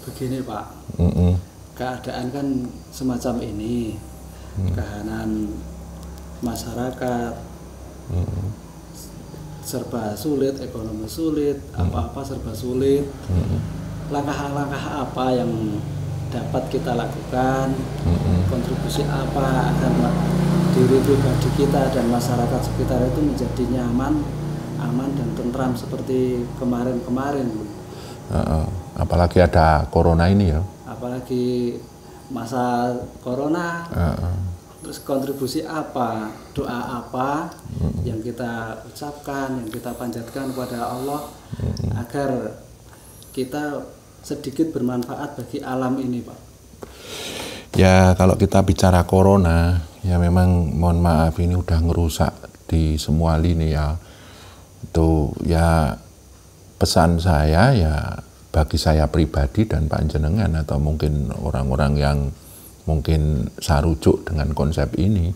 Begini Pak, keadaan kan semacam ini, keadaan masyarakat serba sulit, ekonomi sulit, apa-apa serba sulit. Langkah-langkah apa yang dapat kita lakukan, kontribusi apa agar diri pribadi kita dan masyarakat sekitar itu menjadi nyaman, aman dan tentram seperti kemarin-kemarin. Apalagi ada corona ini ya. Apalagi masa corona. Terus kontribusi apa, doa apa yang kita ucapkan, yang kita panjatkan kepada Allah agar kita sedikit bermanfaat bagi alam ini, Pak. Ya kalau kita bicara corona, ya memang mohon maaf ini udah ngerusak di semua lini ya. Itu ya pesan saya ya bagi saya pribadi dan panjenengan atau mungkin orang-orang yang mungkin sarujuk dengan konsep ini,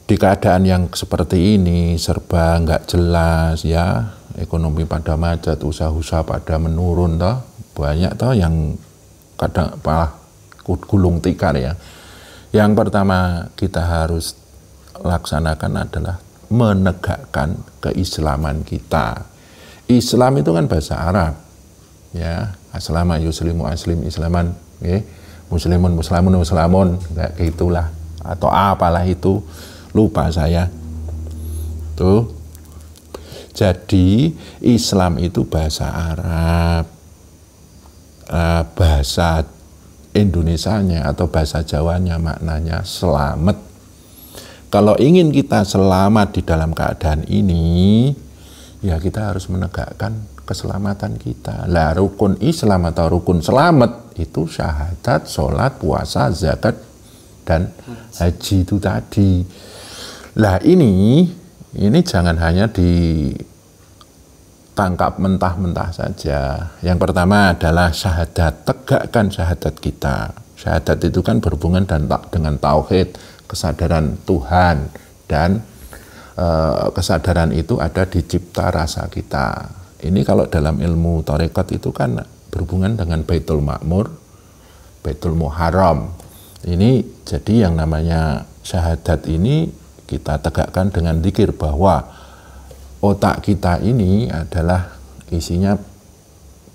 di keadaan yang seperti ini serba nggak jelas ya, ekonomi pada macet, usaha-usaha pada menurun toh, banyak toh yang kadang malah gulung tikar ya. Yang pertama kita harus laksanakan adalah menegakkan keislaman kita. Islam itu kan bahasa Arab ya, aslama yuslimu aslim islaman ya. Muslimun, muslamun, muslamun, kayak gitulah, atau apalah itu, lupa saya. Tuh. Jadi Islam itu bahasa Arab, bahasa Indonesianya atau bahasa Jawanya maknanya selamat. Kalau ingin kita selamat di dalam keadaan ini, ya kita harus menegakkan keselamatan kita. Lah rukun Islam atau rukun selamat itu syahadat, sholat, puasa, zakat, dan haji itu tadi. Lah ini jangan hanya ditangkap mentah-mentah saja. Yang pertama adalah syahadat, tegakkan syahadat kita. Syahadat itu kan berhubungan dengan tauhid, kesadaran Tuhan, dan kesadaran itu ada di cipta rasa kita. Ini kalau dalam ilmu tarekat itu kan berhubungan dengan Baitul Ma'mur, Baitul Muharram. Ini jadi yang namanya syahadat ini kita tegakkan dengan zikir bahwa otak kita ini adalah isinya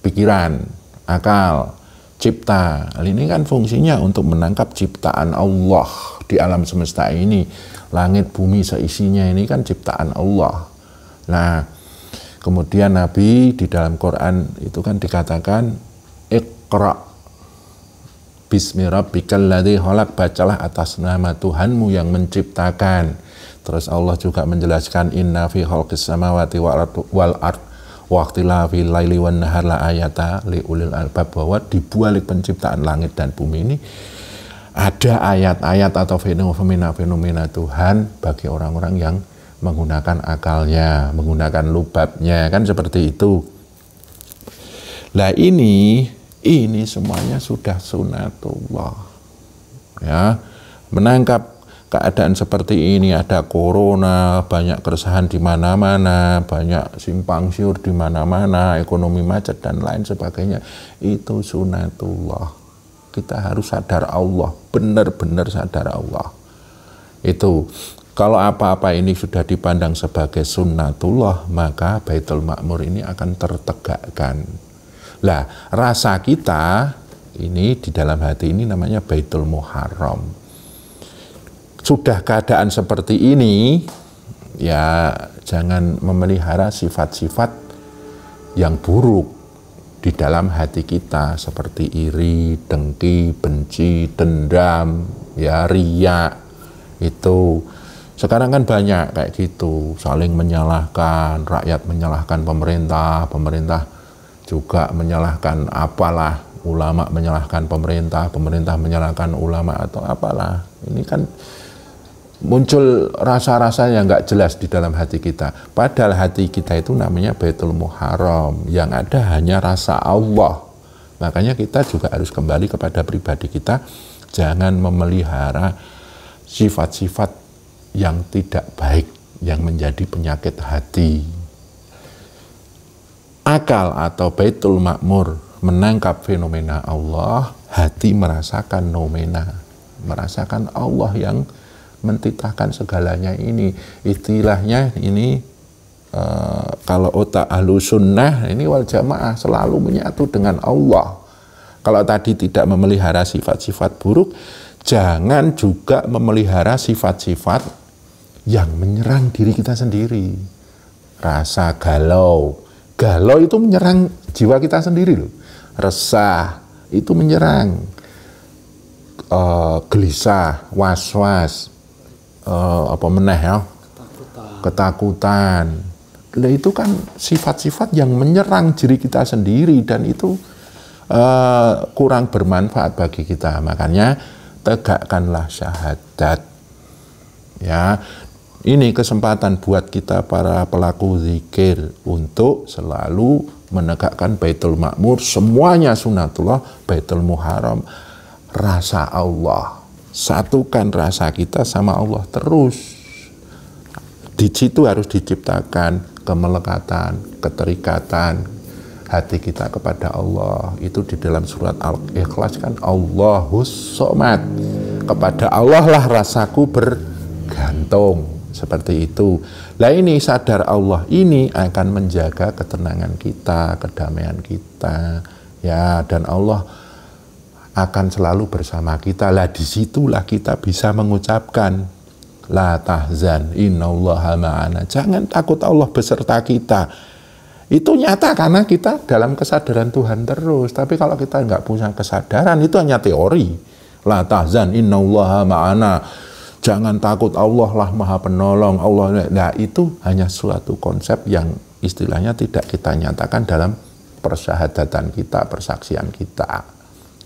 pikiran, akal, cipta. Ini kan fungsinya untuk menangkap ciptaan Allah di alam semesta ini. Langit, bumi, seisinya ini kan ciptaan Allah. Nah, kemudian Nabi di dalam Quran itu kan dikatakan Iqra bismi rabbikal ladzi khalaq, bacalah atas nama Tuhanmu yang menciptakan. Terus Allah juga menjelaskan inna fi khalqis samawati wal ard wa ikhtilafil laili wan nahar la ayata li ulil albab, bahwa di balik penciptaan langit dan bumi ini ada ayat-ayat atau fenomena-fenomena Tuhan bagi orang-orang yang menggunakan akalnya, menggunakan lubabnya, kan seperti itu. Lah ini semuanya sudah sunatullah. Ya, menangkap keadaan seperti ini, ada corona, banyak keresahan di mana-mana, banyak simpang siur di mana-mana, ekonomi macet dan lain sebagainya. Itu sunatullah. Kita harus sadar Allah, benar-benar sadar Allah. Itu kalau apa-apa ini sudah dipandang sebagai sunnatullah, maka Baitul Ma'mur ini akan tertegakkan. Lah, rasa kita ini di dalam hati ini namanya Baitul Muharram. Sudah keadaan seperti ini, ya jangan memelihara sifat-sifat yang buruk di dalam hati kita, seperti iri, dengki, benci, dendam, ya riya. Itu sekarang kan banyak kayak gitu, saling menyalahkan, rakyat menyalahkan pemerintah, pemerintah juga menyalahkan apalah, ulama menyalahkan pemerintah, pemerintah menyalahkan ulama atau apalah. Ini kan muncul rasa-rasa yang nggak jelas di dalam hati kita. Padahal hati kita itu namanya Baitul Muharram, yang ada hanya rasa Allah. Makanya kita juga harus kembali kepada pribadi kita, jangan memelihara sifat-sifat yang tidak baik, yang menjadi penyakit hati. akal atau Baitul Ma'mur menangkap fenomena Allah, hati merasakan nomena, merasakan Allah yang mentitahkan segalanya ini. Istilahnya ini kalau otak Ahlussunnah ini wal jamaah selalu menyatu dengan Allah. Kalau tadi tidak memelihara sifat-sifat buruk, jangan juga memelihara sifat-sifat yang menyerang diri kita sendiri. Rasa galau, galau itu menyerang jiwa kita sendiri loh. Resah itu menyerang, gelisah, was-was, apa meneh ya, ketakutan. Nah, itu kan sifat-sifat yang menyerang diri kita sendiri dan itu kurang bermanfaat bagi kita. Makanya tegakkanlah syahadat. Ya, ini kesempatan buat kita para pelaku zikir untuk selalu menegakkan Baitul Ma'mur, semuanya sunatullah, Baitul Muharram, rasa Allah. Satukan rasa kita sama Allah terus. Di situ harus diciptakan kemelekatan, keterikatan hati kita kepada Allah. Itu di dalam surat Al-Ikhlas kan, Allahus Somad. Kepada Allah lah rasaku bergantung. Seperti itu. Lah ini sadar Allah ini akan menjaga ketenangan kita, kedamaian kita, ya, dan Allah akan selalu bersama kita. Lah disitulah kita bisa mengucapkan la tahzan innallaha ma'ana. Jangan takut, Allah beserta kita. Itu nyata karena kita dalam kesadaran Tuhan terus. Tapi kalau kita nggak punya kesadaran, itu hanya teori. La tahzan innallaha ma'ana. Jangan takut, Allah lah maha penolong, Allah. Nah, itu hanya suatu konsep yang istilahnya tidak kita nyatakan dalam persyahadatan kita, persaksian kita.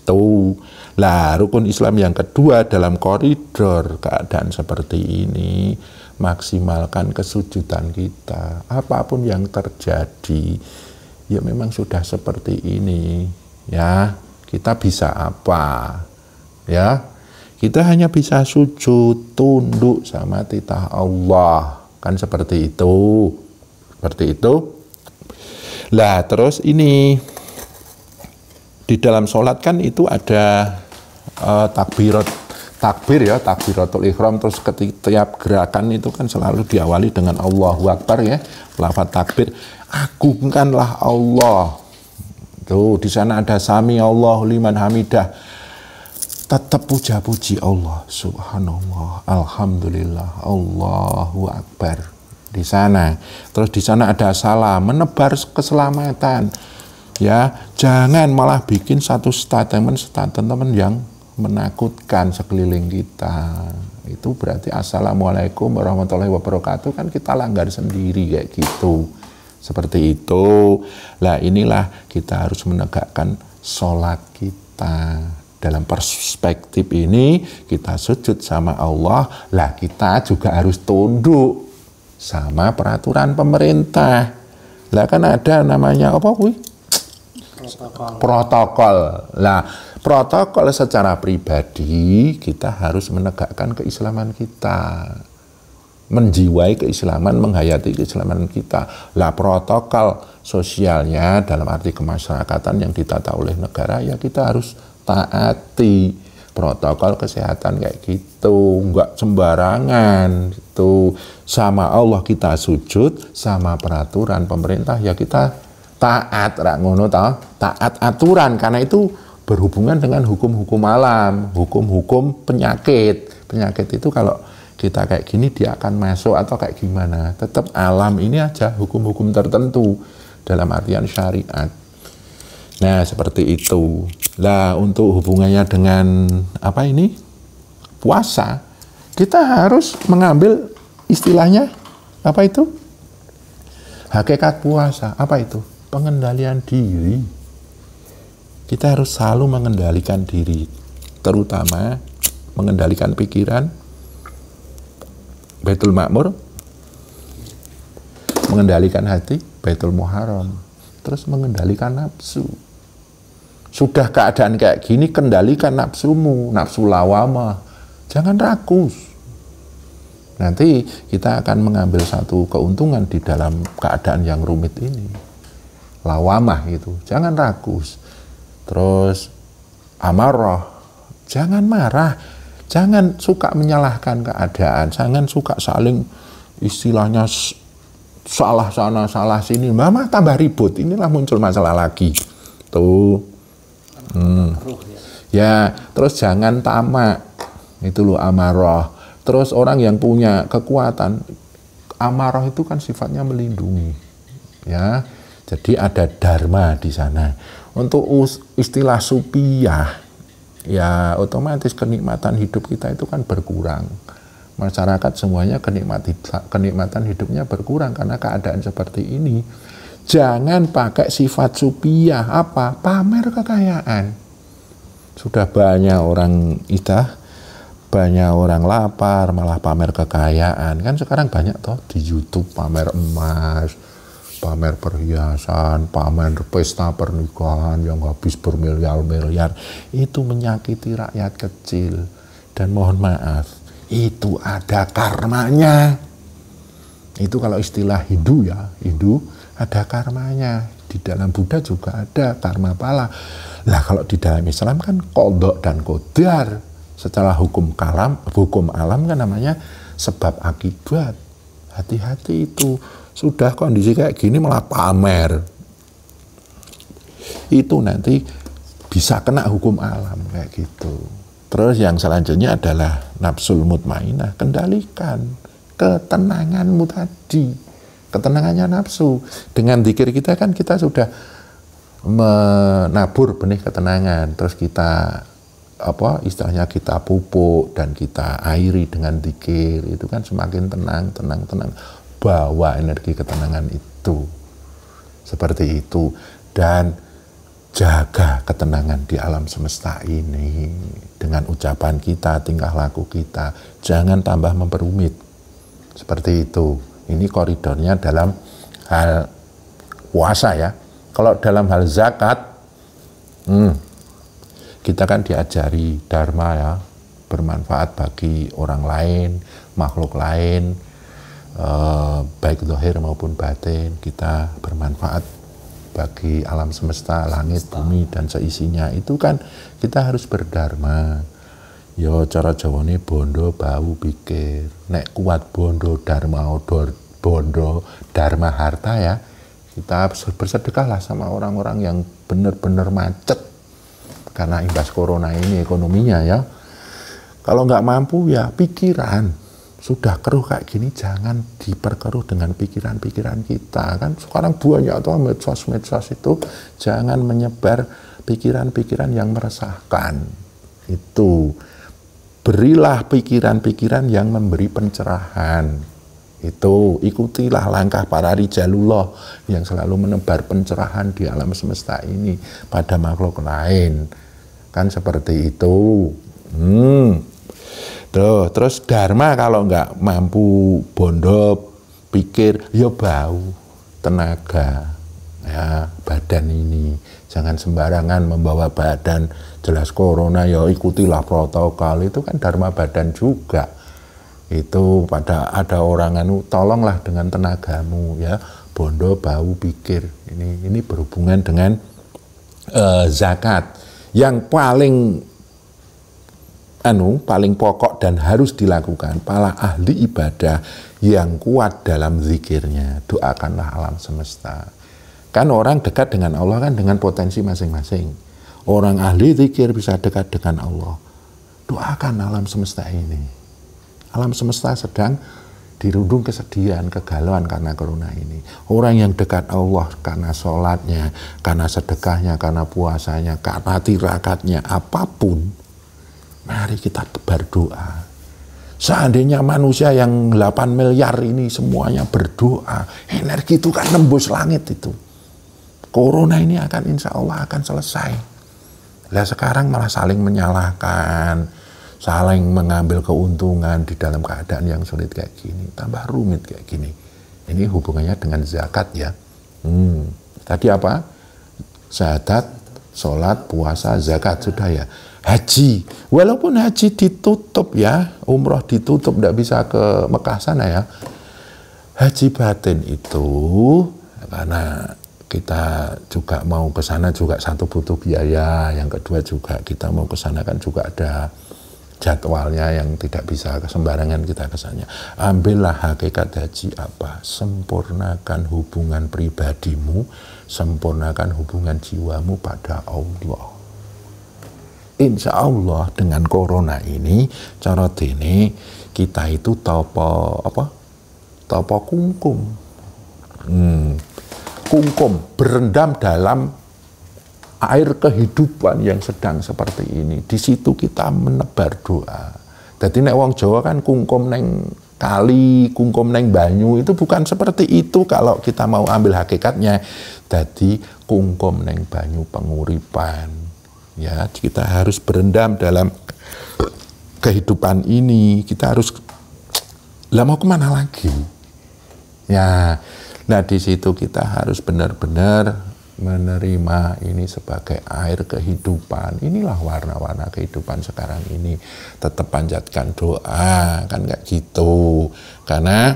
Tuh. Lah, rukun Islam yang kedua dalam koridor keadaan seperti ini, maksimalkan kesujudan kita. Apapun yang terjadi, ya memang sudah seperti ini. Ya, kita bisa apa? Ya, kita hanya bisa sujud, tunduk sama titah Allah. Kan seperti itu. Seperti itu. Lah, terus ini di dalam sholat kan itu ada takbir ya, takbiratul ihram. Terus setiap gerakan itu kan selalu diawali dengan Allahu Akbar ya. Lafaz takbir, agungkanlah Allah. Tuh, di sana ada sami Allahu liman hamidah. Tetap puja-puji Allah, subhanallah, alhamdulillah, Allahu Akbar. Di sana. Terus di sana ada salam, menebar keselamatan. Ya, jangan malah bikin satu statement yang menakutkan sekeliling kita. Itu berarti assalamualaikum warahmatullahi wabarakatuh, kan kita langgar sendiri kayak gitu. Seperti itu. Lah, inilah kita harus menegakkan sholat kita. Dalam perspektif ini kita sujud sama Allah, lah kita juga harus tunduk sama peraturan pemerintah. Lah kan ada namanya apa kuy? Protokol. Lah, protokol secara pribadi kita harus menegakkan keislaman kita. Menjiwai keislaman, menghayati keislaman kita. Lah, protokol sosialnya dalam arti kemasyarakatan yang ditata oleh negara, ya kita harus taati protokol kesehatan kayak gitu, enggak sembarangan. Itu sama Allah kita sujud, sama peraturan pemerintah ya kita taat, ngono ta, taat aturan, karena itu berhubungan dengan hukum-hukum alam, hukum-hukum penyakit. Penyakit itu kalau kita kayak gini dia akan masuk atau kayak gimana, tetap alam ini aja hukum-hukum tertentu dalam artian syariat. Nah, seperti itu. Lah, untuk hubungannya dengan apa ini? Puasa. Kita harus mengambil istilahnya apa itu? Hakikat puasa. Apa itu? Pengendalian diri. Kita harus selalu mengendalikan diri, terutama mengendalikan pikiran, Baitul Ma'mur, mengendalikan hati, Baitul Muharram, terus mengendalikan nafsu. Sudah keadaan kayak gini, kendalikan nafsumu, nafsu lawamah. Jangan rakus. Nanti kita akan mengambil satu keuntungan di dalam keadaan yang rumit ini. lawamah itu, jangan rakus. Terus amarah, jangan marah, jangan suka menyalahkan keadaan, jangan suka saling istilahnya salah sana salah sini, mama tambah ribut, inilah muncul masalah lagi tuh. Ya, terus jangan tamak, itu loh amarah. Terus orang yang punya kekuatan, amarah itu kan sifatnya melindungi, ya. Jadi ada dharma di sana. Untuk istilah supiah, ya otomatis kenikmatan hidup kita itu kan berkurang. Masyarakat semuanya kenikmatan hidupnya berkurang karena keadaan seperti ini. Jangan pakai sifat supiah, apa? Pamer kekayaan. Sudah banyak orang banyak orang lapar, malah pamer kekayaan. Kan sekarang banyak toh di YouTube pamer emas, pamer perhiasan, pamer pesta pernikahan yang habis bermiliar-miliar. Itu menyakiti rakyat kecil. Dan mohon maaf, itu ada karmanya. Itu kalau istilah Hindu ya, Hindu ada karmanya. Di dalam Buddha juga ada karma pala. Lah kalau di dalam Islam kan qadha dan qadar. Secara hukum alam kan namanya sebab akibat. Hati-hati itu. Sudah kondisi kayak gini malah pamer. Itu nanti bisa kena hukum alam kayak gitu. Terus yang selanjutnya adalah nafsul mutmainah. Kendalikan ketenanganmu tadi. Ketenangannya nafsu. Dengan zikir kita kan kita sudah menabur benih ketenangan. Terus kita istilahnya kita pupuk dan kita airi dengan zikir, itu kan semakin tenang. Bawa energi ketenangan itu seperti itu, dan jaga ketenangan di alam semesta ini dengan ucapan kita, tingkah laku kita, jangan tambah memperumit seperti itu. Ini koridornya dalam hal puasa ya. Kalau dalam hal zakat, kita kan diajari dharma ya, bermanfaat bagi orang lain, makhluk lain, baik zahir maupun batin. Kita bermanfaat bagi alam semesta, langit, bumi, dan seisinya. Itu kan kita harus berdharma. Yo cara Jawane bondo bau pikir. Nek kuat bondo dharma bondo dharma harta ya. Kita bersedekahlah sama orang-orang yang benar-benar macet. Karena imbas corona ini ekonominya ya. Kalau nggak mampu ya pikiran. Sudah keruh kayak gini jangan diperkeruh dengan pikiran-pikiran kita. Kan sekarang banyak tuh medsos itu, jangan menyebar pikiran-pikiran yang meresahkan. Itu. Berilah pikiran-pikiran yang memberi pencerahan. Itu, ikutilah langkah para rijalullah yang selalu menebar pencerahan di alam semesta ini pada makhluk lain. Kan seperti itu. Terus dharma kalau nggak mampu bondo pikir, ya bau, tenaga, ya badan ini. Jangan sembarangan membawa badan, jelas corona ya ikutilah protokol, itu kan dharma badan juga. Itu ada orang tolonglah dengan tenagamu ya, bondo bau pikir. Ini berhubungan dengan zakat. Yang paling pokok dan harus dilakukan para ahli ibadah yang kuat dalam zikirnya, doakanlah alam semesta. Kan orang dekat dengan Allah kan dengan potensi masing-masing. Orang ahli zikir bisa dekat dengan Allah. Doakan alam semesta ini. Alam semesta sedang dirundung kesedihan, kegalauan karena corona ini. Orang yang dekat Allah karena sholatnya, karena sedekahnya, karena puasanya, karena tirakatnya, apapun, mari kita berdoa. Seandainya manusia yang 8 miliar ini semuanya berdoa, energi itu kan nembus langit itu. Corona ini akan insya Allah akan selesai. Nah sekarang malah saling menyalahkan, saling mengambil keuntungan di dalam keadaan yang sulit kayak gini, tambah rumit kayak gini. Ini hubungannya dengan zakat ya. Tadi apa? Syahadat, sholat, puasa, zakat sudah ya. Haji, walaupun haji ditutup ya, umroh ditutup, tidak bisa ke Mekah sana ya. Haji batin itu karena kita juga mau ke sana juga satu butuh biaya, yang kedua juga kita mau ke sana kan juga ada jadwalnya yang tidak bisa sembarangan kita ke sana. Ambillah hakikat haji apa? Sempurnakan hubungan pribadimu, sempurnakan hubungan jiwamu pada Allah. Insya Allah dengan corona ini, cara dene kita itu topo apa? Topo kungkum. Kungkum berendam dalam air kehidupan yang sedang seperti ini. Di situ kita menebar doa. Jadi nek wong Jawa kan kungkum neng kali, kungkum neng banyu, itu bukan seperti itu kalau kita mau ambil hakikatnya. Jadi kungkum neng banyu penguripan. Ya, kita harus berendam dalam kehidupan ini. Kita harus, lah mau kemana lagi? Ya, nah di situ kita harus benar-benar menerima ini sebagai air kehidupan. Inilah warna-warna kehidupan sekarang ini. Tetap panjatkan doa, kan kayak gitu. Karena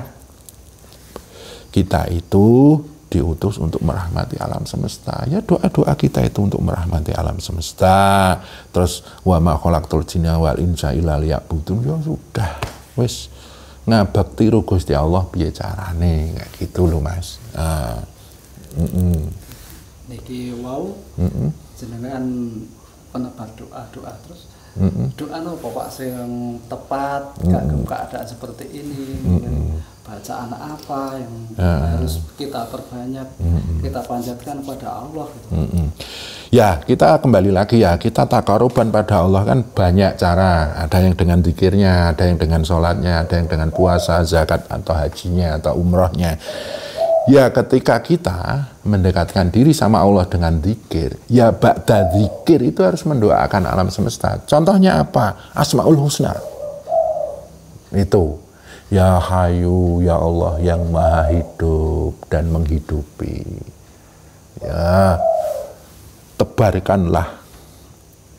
kita itu diutus untuk merahmati alam semesta. Ya doa-doa kita itu untuk merahmati alam semesta. Terus wa ma khalaqtul jinna wal insa illa liya'budun. Ya sudah, wis ngabakti ro Gusti Allah piye carane, kayak gitu loh Mas. Niki wau jenengan penebar doa terus doa nopo Pak sing tepat kagem keadaan seperti ini. Bacaan apa yang harus kita perbanyak, kita panjatkan pada Allah gitu. Ya, kita kembali lagi ya, kita taqarruban pada Allah kan banyak cara. Ada yang dengan zikirnya, ada yang dengan sholatnya, ada yang dengan puasa, zakat, atau hajinya, atau umrohnya. Ya, ketika kita mendekatkan diri sama Allah dengan zikir, ya ba'da zikir itu harus mendoakan alam semesta. Contohnya apa? Asmaul Husna. Itu. Ya Hayu, ya Allah yang maha hidup dan menghidupi. Ya, tebarkanlah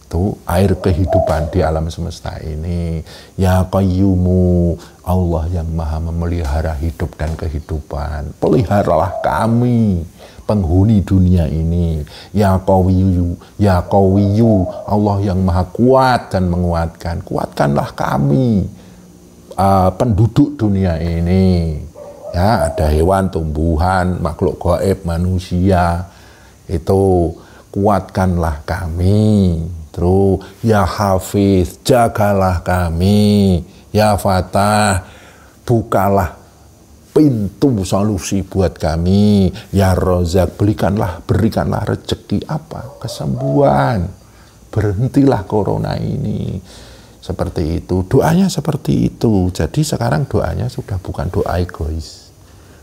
tuh air kehidupan di alam semesta ini. Ya Qayyumu, Allah yang maha memelihara hidup dan kehidupan. Peliharalah kami, penghuni dunia ini. Ya Qawiyyu, ya Qawiyyu, Allah yang maha kuat dan menguatkan. Kuatkanlah kami, penduduk dunia ini. Ya, ada hewan, tumbuhan, makhluk gaib, manusia. Itu kuatkanlah kami. Terus ya Hafiz, jagalah kami. Ya Fatah, bukalah pintu solusi buat kami. Ya Rozak, berikanlah rezeki apa? Kesembuhan. Berhentilah corona ini. Seperti itu, doanya seperti itu. Jadi sekarang doanya sudah bukan doa egois.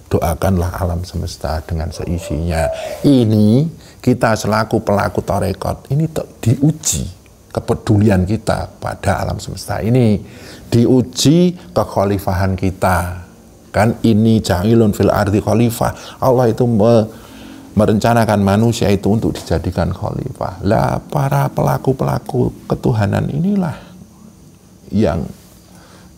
Doakanlah alam semesta dengan seisinya. Ini kita selaku pelaku tarekat ini diuji kepedulian kita pada alam semesta ini. Diuji kekhalifahan kita. Kan ini ja'ilun fil ardi khalifah. Allah itu merencanakan manusia itu untuk dijadikan khalifah. Lah para pelaku-pelaku ketuhanan inilah yang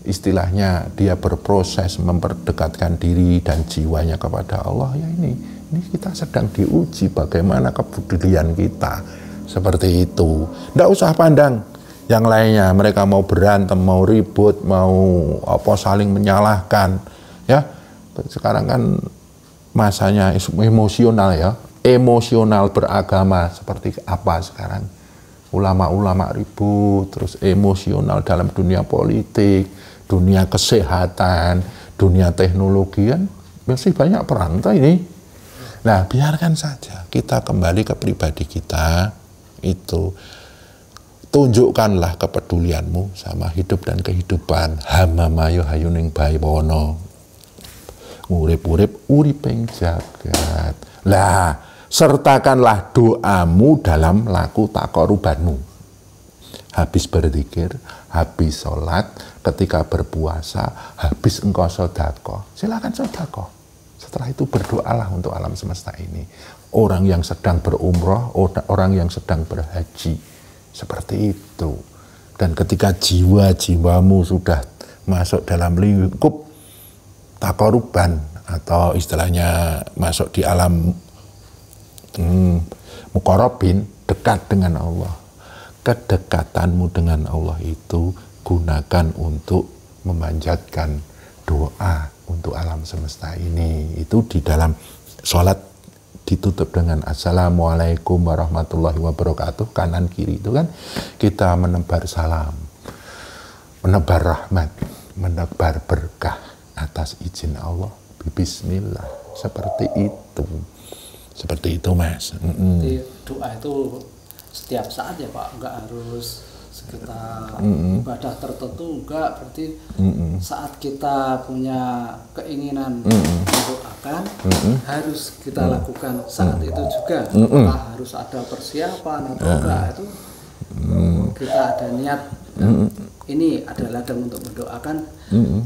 istilahnya dia berproses memperdekatkan diri dan jiwanya kepada Allah. Ya ini kita sedang diuji bagaimana kepedulian kita seperti itu. Nggak usah pandang yang lainnya, mereka mau berantem, mau ribut, mau apa saling menyalahkan. Ya sekarang kan masanya emosional ya, emosional beragama seperti apa sekarang. Ulama-ulama ribut, terus emosional dalam dunia politik, dunia kesehatan, dunia teknologi kan masih banyak perang ini. Nah, biarkan saja, kita kembali ke pribadi kita itu. Tunjukkanlah kepedulianmu sama hidup dan kehidupan. Hamamayo hayuning bayiwono. Urip-urip uriping jagat. Lah, sertakanlah doamu dalam laku taqarrubanmu. Habis berzikir, habis sholat, ketika berpuasa, habis engkau sedekah, silakan sedekah. Setelah itu berdoalah untuk alam semesta ini. Orang yang sedang berumrah, orang yang sedang berhaji, seperti itu. Dan ketika jiwamu sudah masuk dalam lingkup taqarruban atau istilahnya masuk di alam Muqarrabin, dekat dengan Allah. Kedekatanmu dengan Allah itu gunakan untuk memanjatkan doa untuk alam semesta ini. Itu di dalam sholat ditutup dengan Assalamualaikum warahmatullahi wabarakatuh, kanan kiri itu kan kita menebar salam, menebar rahmat, menebar berkah atas izin Allah. Bismillah, seperti itu Mas. Jadi doa itu setiap saat ya Pak, nggak harus sekitar ibadah tertentu, enggak, berarti saat kita punya keinginan mendoakan harus kita lakukan saat itu juga. Apakah harus ada persiapan atau enggak, itu kita ada niat ini adalah ladang untuk mendoakan,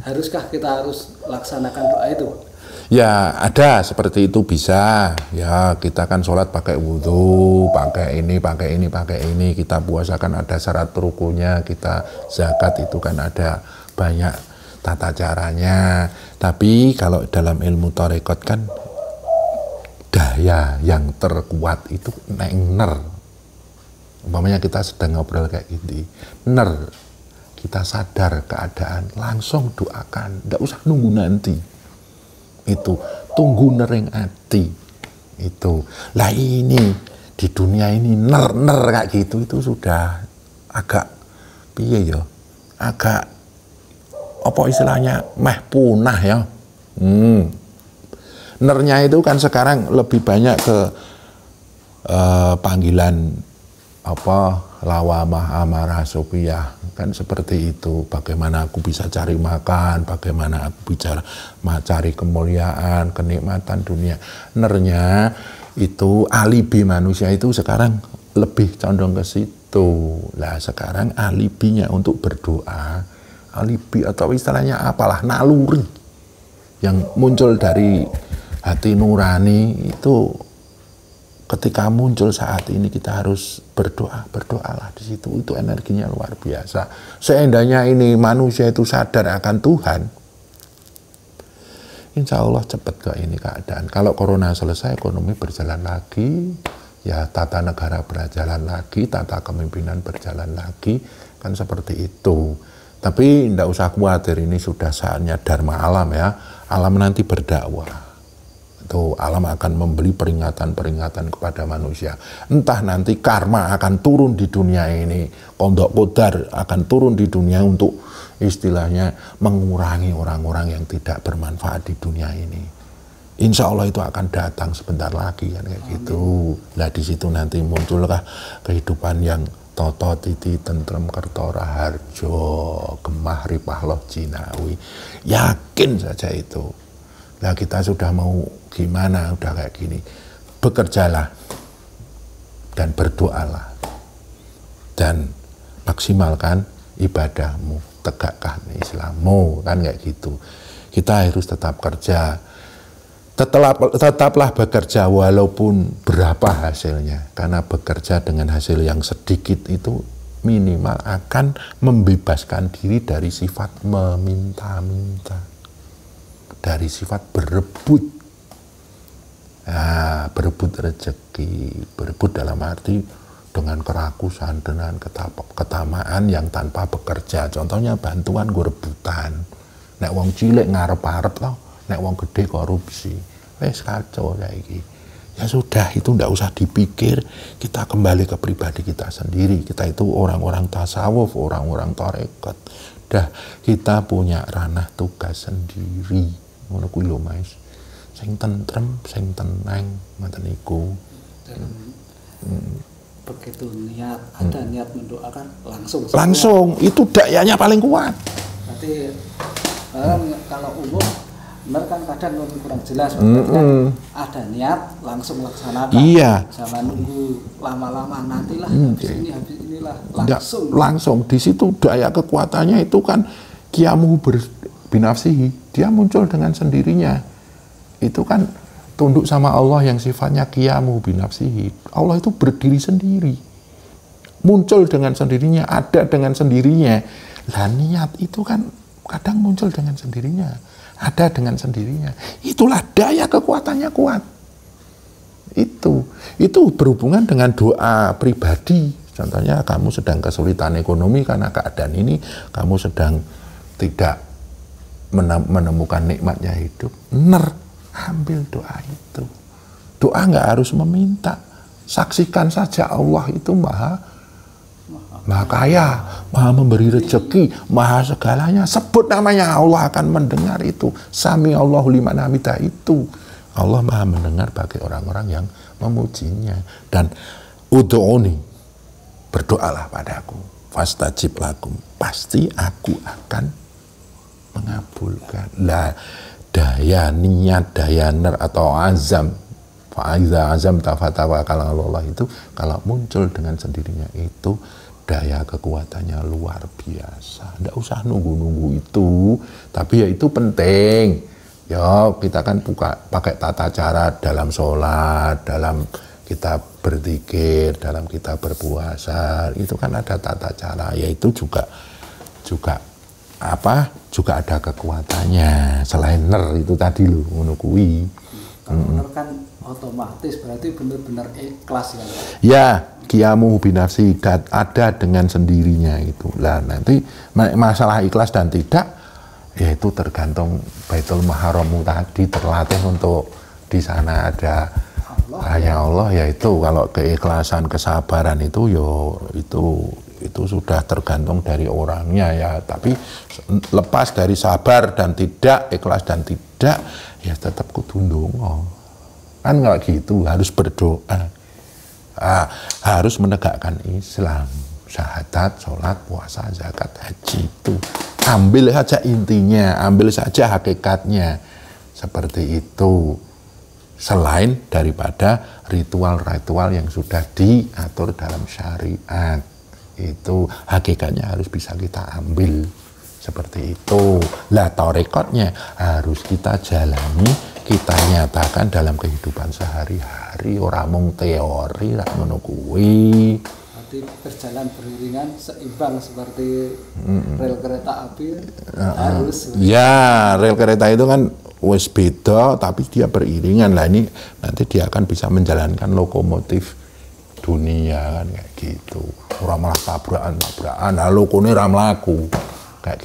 haruskah kita harus laksanakan doa itu? Ya ada seperti itu, bisa ya. Kita kan sholat pakai wudhu, pakai ini, kita puasa kan ada syarat rukunya, kita zakat itu kan ada banyak tata caranya. Tapi kalau dalam ilmu tarekat kan daya yang terkuat itu ner. Umpamanya kita sedang ngobrol kayak gini, ner, kita sadar keadaan, langsung doakan, nggak usah nunggu nanti. Itu tunggu nering hati itu lah. Ini di dunia ini ner kayak gitu itu sudah agak piye ya, agak apa istilahnya meh punah ya. Nernya itu kan sekarang lebih banyak ke panggilan apa lawamah amarah sofiyah kan, seperti itu. Bagaimana aku bisa cari makan, bagaimana aku bicara cari kemuliaan, kenikmatan dunia. Nernya itu alibi manusia itu sekarang lebih condong ke situ. Lah sekarang alibinya untuk berdoa, alibi atau istilahnya apalah, naluri yang muncul dari hati nurani itu. Ketika muncul saat ini kita harus berdoalah di situ, itu energinya luar biasa. Seandainya ini manusia itu sadar akan Tuhan, insya Allah cepat ke ini keadaan. Kalau corona selesai, ekonomi berjalan lagi, ya tata negara berjalan lagi, tata kepemimpinan berjalan lagi, kan seperti itu. Tapi tidak usah khawatir, ini sudah saatnya dharma alam ya, alam nanti berdakwah. Itu alam akan memberi peringatan-peringatan kepada manusia. Entah nanti karma akan turun di dunia ini, kondok kodar akan turun di dunia untuk istilahnya mengurangi orang-orang yang tidak bermanfaat di dunia ini. Insya Allah itu akan datang sebentar lagi kan kayak gitu. Lah di situ nanti munculkah kehidupan yang toto titi tentrem kertora harjo gemah ripah loh jinawi. Yakin saja itu. Nah kita sudah mau gimana, udah kayak gini, bekerjalah dan berdoalah dan maksimalkan ibadahmu, tegakkan Islammu, kan kayak gitu. Kita harus tetap kerja, tetaplah bekerja walaupun berapa hasilnya, karena bekerja dengan hasil yang sedikit itu minimal akan membebaskan diri dari sifat meminta-minta, dari sifat berebut. Nah, berebut rezeki, berebut dalam arti dengan kerakusan, dengan ketamaan yang tanpa bekerja. Contohnya bantuan gue rebutan. Nek wong cilik ngarep-arep loh, nek wong gede korupsi. Wes kacau kayak gini. Ya sudah, itu ndak usah dipikir, kita kembali ke pribadi kita sendiri. Kita itu orang-orang tasawuf, orang-orang tarekat. Dah kita punya ranah tugas sendiri. Ngono kuwi lho Mas. Sing tentrem, sing tenang, ngoten niku. Begitu niat, ada niat mendoakan langsung itu dayanya paling kuat. Berarti kalau umum benar kan kadang kurang jelas, kan ada niat langsung laksanakan. Iya. Jangan nunggu lama-lama, nantilah habis inilah langsung di situ daya kekuatannya itu kan qiyamuhu binafsihi, dia muncul dengan sendirinya. Itu kan tunduk sama Allah yang sifatnya qiyamuhu binafsihi. Allah itu berdiri sendiri, muncul dengan sendirinya, ada dengan sendirinya. Lah niat itu kan kadang muncul dengan sendirinya, ada dengan sendirinya. Itulah daya kekuatannya kuat. Itu berhubungan dengan doa pribadi. Contohnya kamu sedang kesulitan ekonomi karena keadaan ini, kamu sedang tidak menemukan nikmatnya hidup. Ambil doa itu. Doa nggak harus meminta. Saksikan saja Allah itu maha kaya, maha memberi rezeki, maha segalanya. Sebut namanya, Allah akan mendengar itu. Sami Allahu liman hamidah itu. Allah maha mendengar bagi orang-orang yang memujinya. Dan ud'uni, berdoalah padaku, fastajib lakum, pasti aku akan mengabulkan. Lah, daya niat, daya ner atau azam, fa'idha azam tafatawakal Allah itu kalau muncul dengan sendirinya itu daya kekuatannya luar biasa. Nggak usah nunggu-nunggu itu, tapi ya itu penting. Ya kita kan pakai tata cara dalam sholat, dalam kita berzikir, dalam kita berpuasa, itu kan ada tata cara, yaitu juga ada kekuatannya selain ner itu tadi loh, ngono kuwi. Kalau ner kan otomatis berarti benar-benar ikhlas ya. Ya, qiyamu binafsi ada dengan sendirinya itu. Lah nanti masalah ikhlas dan tidak, yaitu tergantung Baitul Muharrammu tadi terlatih untuk di sana ada hanya Allah, yaitu kalau keikhlasan, kesabaran itu itu sudah tergantung dari orangnya ya. Tapi lepas dari sabar dan tidak, ikhlas dan tidak, ya tetap kudu ndonga. Kan nggak gitu, harus berdoa, harus menegakkan Islam, syahadat, sholat, puasa, zakat, haji itu. Ambil saja intinya, ambil saja hakikatnya, seperti itu. Selain daripada ritual-ritual yang sudah diatur dalam syariat, itu hakikatnya harus bisa kita ambil seperti itu. Lah tarekotnya harus kita jalani, kita nyatakan dalam kehidupan sehari-hari, ora mung teori, ora ngono kuwi. Berarti berjalan beriringan seimbang seperti rel kereta api harus. Ya, rel kereta itu kan wes beda tapi dia beriringan. Lah ini nanti dia akan bisa menjalankan lokomotif dunia kan kayak gitu. Ora malah tabrakan, lokone ra mlaku kayak gitu.